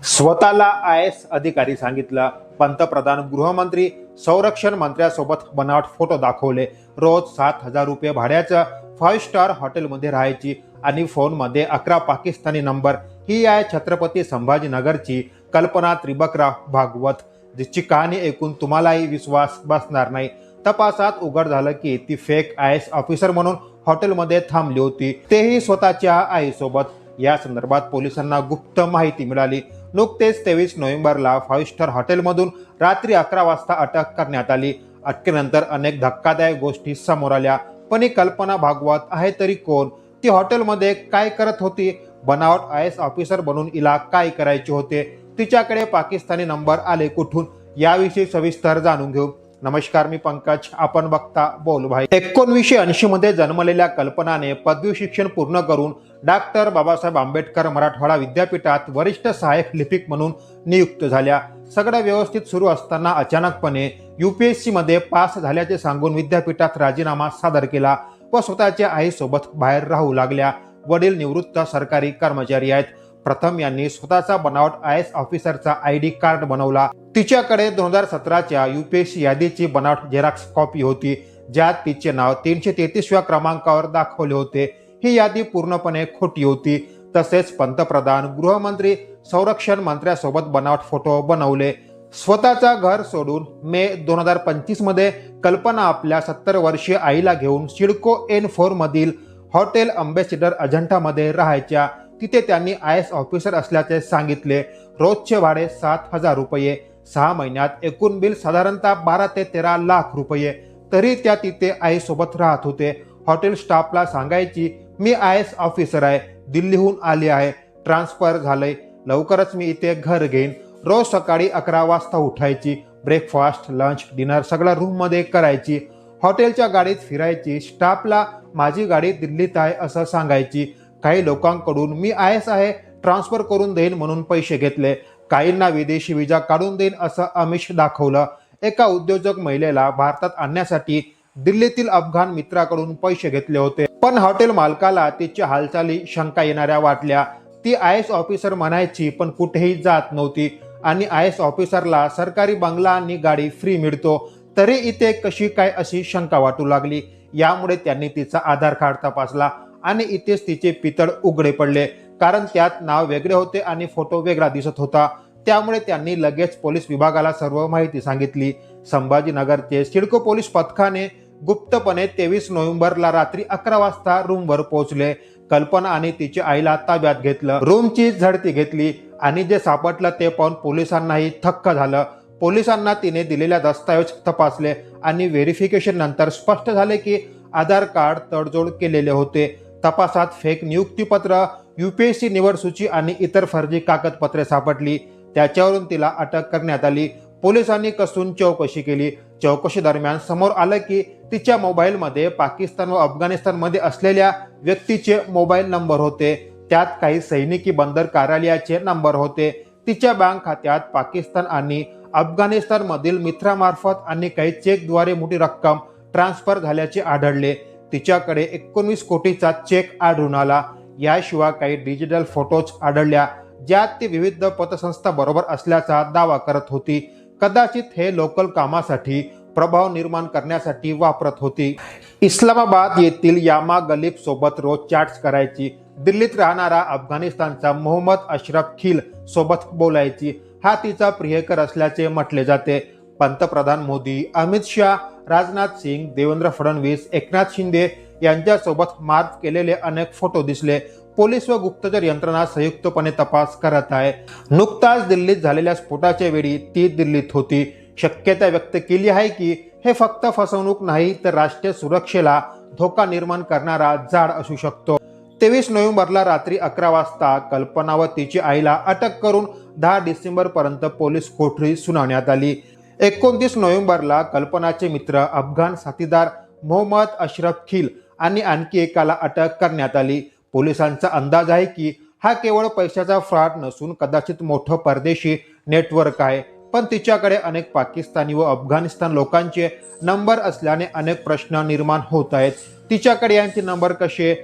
स्वतःला IAS अधिकारी सांगितलं. पंतप्रधान, गृहमंत्री, संरक्षण मंत्र्यासोबत बनावट फोटो दाखवले. रोज 7,000 रुपये भाड्याचं 5 स्टार हॉटेलमध्ये राहायची आणि फोनमध्ये 11 पाकिस्तानी नंबर. ही आहे छत्रपती संभाजीनगरची कल्पना त्रिबकराव भागवत, जिची कहाणी ऐकून तुम्हालाही विश्वास बसणार नाही. तपासात उघड झालं की ती फेक IAS ऑफिसर म्हणून हॉटेलमध्ये थांबली होती, तेही स्वतःच्या आईसोबत. या संदर्भात पोलिसांना गुप्त माहिती मिळाली. नुकतेच 23 नोव्हेंबरला 5 स्टार हॉटेलमधून रात्री 11 वाजता अटक करण्यात आली. अटकेनंतर अनेक धक्कादायक गोष्टी समोर आल्या. पण ही कल्पना भागवत आहे तरी कोण? ती हॉटेलमध्ये काय करत होती? बनावट IAS ऑफिसर बनून हिला काय करायचे होते? तिच्याकडे पाकिस्तानी नंबर आले कुठून? याविषयी सविस्तर जाणून घेऊ. नमस्कार, मी पंकज, आपण बघता बोल भाई. 1980 मध्ये जन्मलेल्या कल्पनाने पदवी शिक्षण पूर्ण करून डॉक्टर बाबासाहेब आंबेडकर मराठवाडा विद्यापीठात वरिष्ठ सहाय्यक लिपिक म्हणून नियुक्त झाल्या. सगळं व्यवस्थित सुरू असताना अचानकपणे UPSC मध्ये पास झाल्याचे सांगून विद्यापीठात राजीनामा सादर केला व स्वतःच्या आईसोबत बाहेर राहू लागल्या. वडील निवृत्त सरकारी कर्मचारी आहेत. प्रथम यांनी स्वतःचा बनावट IAS ऑफिसरचा ID कार्ड बनवला. तिच्याकडे 2017च्या UPSC यादीची बनावट झेरॉक्स कॉपी होती, ज्यात तिचे नाव 333व्या क्रमांकावर दाखवले होते. ही यादी पूर्णपणे खोटी होती. तसेच पंतप्रधान, गृहमंत्री, संरक्षण मंत्र्यासोबत बनावट फोटो बनवले. स्वतःचा घर सोडून मे 2025 मध्ये कल्पना आपल्या 70 वर्षीय आईला घेऊन सिडको N4 मधील हॉटेल अँबॅसिडर अजंठामध्ये राहायच्या. तिथे त्यांनी IAS ऑफिसर असल्याचे सांगितले. रोजचे भाडे 7,000 रुपये, 6 महिन्यात एकूण बिल साधारणतः 12 ते 13 लाख रुपये. तरी त्या तिथे आईसोबत राहत होते. हॉटेल स्टाफला सांगायची, मी IAS ऑफिसर आहे, दिल्लीहून आले आहे, ट्रान्सफर झालंय, लवकरच मी इथे घर घेईन. रोज सकाळी 11 वाजता उठायची. ब्रेकफास्ट, लंच, डिनर सगळं रूममध्ये करायची. हॉटेलच्या गाडीत फिरायची. स्टाफला माझी गाडी दिल्लीत आहे असं सांगायची. काही लोकांकडून मी IAS आहे, ट्रान्सफर करून देईन म्हणून पैसे घेतले. काहींना विदेशी विजा काढून देईन असं आमिष दाखवलं. एका उद्योजक महिलेला भारतात आणण्यासाठी दिल्लीतील अफगाण मित्राकडून पैसे घेतले होते. पण हॉटेल मालकाला तिच्या हालचाली शंका येणाऱ्या वाटल्या. ती IAS ऑफिसर म्हणायची पण कुठेही जात नव्हती आणि IAS ऑफिसरला सरकारी बंगला आणि गाडी फ्री मिळतो, तरी इथे कशी काय अशी शंका वाटू लागली. यामुळे त्यांनी तिचा आधार कार्ड तपासला आणि इथेच तिचे पितळ उघडे पडले, कारण त्यात नाव वेगळे होते आणि फोटो वेगळा दिसत होता. त्यामुळे त्यांनी लगेच पोलीस विभागाला सर्व माहिती सांगितली. संभाजीनगरचे सिडको पोलीस पथकाने गुप्तपणे 23 नोव्हेंबरला रात्री 11 वाजता रूमवर पोहोचले. कल्पना आणि तिच्या आईला ताब्यात घेतलं. रूमची झडती घेतली आणि जे सापडलं ते पाहून पोलिसांनाही थक्क झालं. पोलिसांना तिने दिलेल्या दस्तावेज तपासले आणि व्हेरिफिकेशन नंतर स्पष्ट झाले की आधार कार्ड तडजोड केलेले होते. तपासात फेक नियुक्तीपत्र, UPSC निवड सूची आणि इतर फर्जी कागदपत्रे सापडली. त्याच्यावरून तिला अटक करण्यात आली. पोलिसांनी कसून चौकशी केली. चौकशी दरम्यान समोर आलं की तिच्या मोबाईलमध्ये पाकिस्तान व अफगाणिस्तानमध्ये असलेल्या व्यक्तीचे मोबाईल नंबर होते. त्यात काही सैनिकी बंदर कार्यालयाचे नंबर होते. तिच्या बँक खात्यात पाकिस्तान आणि अफगाणिस्तानमधील मित्रामार्फत आणि काही चेकद्वारे मोठी रक्कम ट्रान्सफर झाल्याचे आढळले. तिच्याकडे 19 कोटीचा चेक आढळून आला. याशिवाय काही डिजिटल फोटोज आढळल्या, ज्यात ती विविध पतसंस्था बरोबर असल्याचा दावा करत होती. कदाचित हे लोकल कामासाठी, प्रभाव निर्माण करण्यासाठी वापरत होती. इस्लामाबाद येथील यामा गलीब सोबत रोज चॅट्स करायची. दिल्लीत राहणारा अफगाणिस्तानचा मोहम्मद अशरफ खिल सोबत बोलायची. हा तिचा प्रियकर असल्याचे म्हटले जाते. पंतप्रधान मोदी, अमित शाह, राजनाथ सिंग, देवेंद्र फडणवीस, एकनाथ शिंदे यांच्यासोबत मार्क केलेले अनेक फोटो दिसले. पोलीस व गुप्तचर यंत्रणा संयुक्तपणे तपास करत आहे. नुकताच दिल्लीत झालेल्या स्फोटाच्या वेळी ती दिल्लीत होती. शक्यता व्यक्त केली आहे की हे फक्त फसवणूक नाही, तर राष्ट्रीय सुरक्षेला धोका निर्माण करणारा जाळ असू शकतो. 23 नोव्हेंबरला रात्री 11 वाजता कल्पना व तिच्या आईला अटक करून 10 डिसेंबर पर्यंत पोलीस कोठडी सुनावण्यात आली. 29 नोव्हेंबरला कल्पनाचे मित्र, अफगाण साथीदार मोहम्मद अशरफ खिल आणि आणखी एकाला अटक करण्यात आली. पोलिसांचा अंदाज आहे की हा केवळ पैशाचा फ्रॉड नसून कदाचित मोठं परदेशी नेटवर्क आहे. पण तिच्याकडे अनेक पाकिस्तानी व अफगाणिस्तान लोकांचे नंबर असल्याने अनेक प्रश्न निर्माण होत आहेत. तिच्याकडे यांचे नंबर कसे?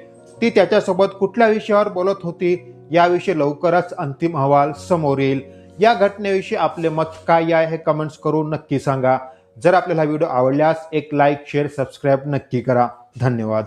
ती त्याच्यासोबत कुठल्या विषयावर बोलत होती? याविषयी लवकरच अंतिम अहवाल समोर येईल. या घटनेविषयी आपले मत काय आहे हे कमेंट्स करून नक्की सांगा. जर आपल्याला व्हिडिओ आवडल्यास एक लाईक, शेअर, सबस्क्राईब नक्की करा. धन्यवाद.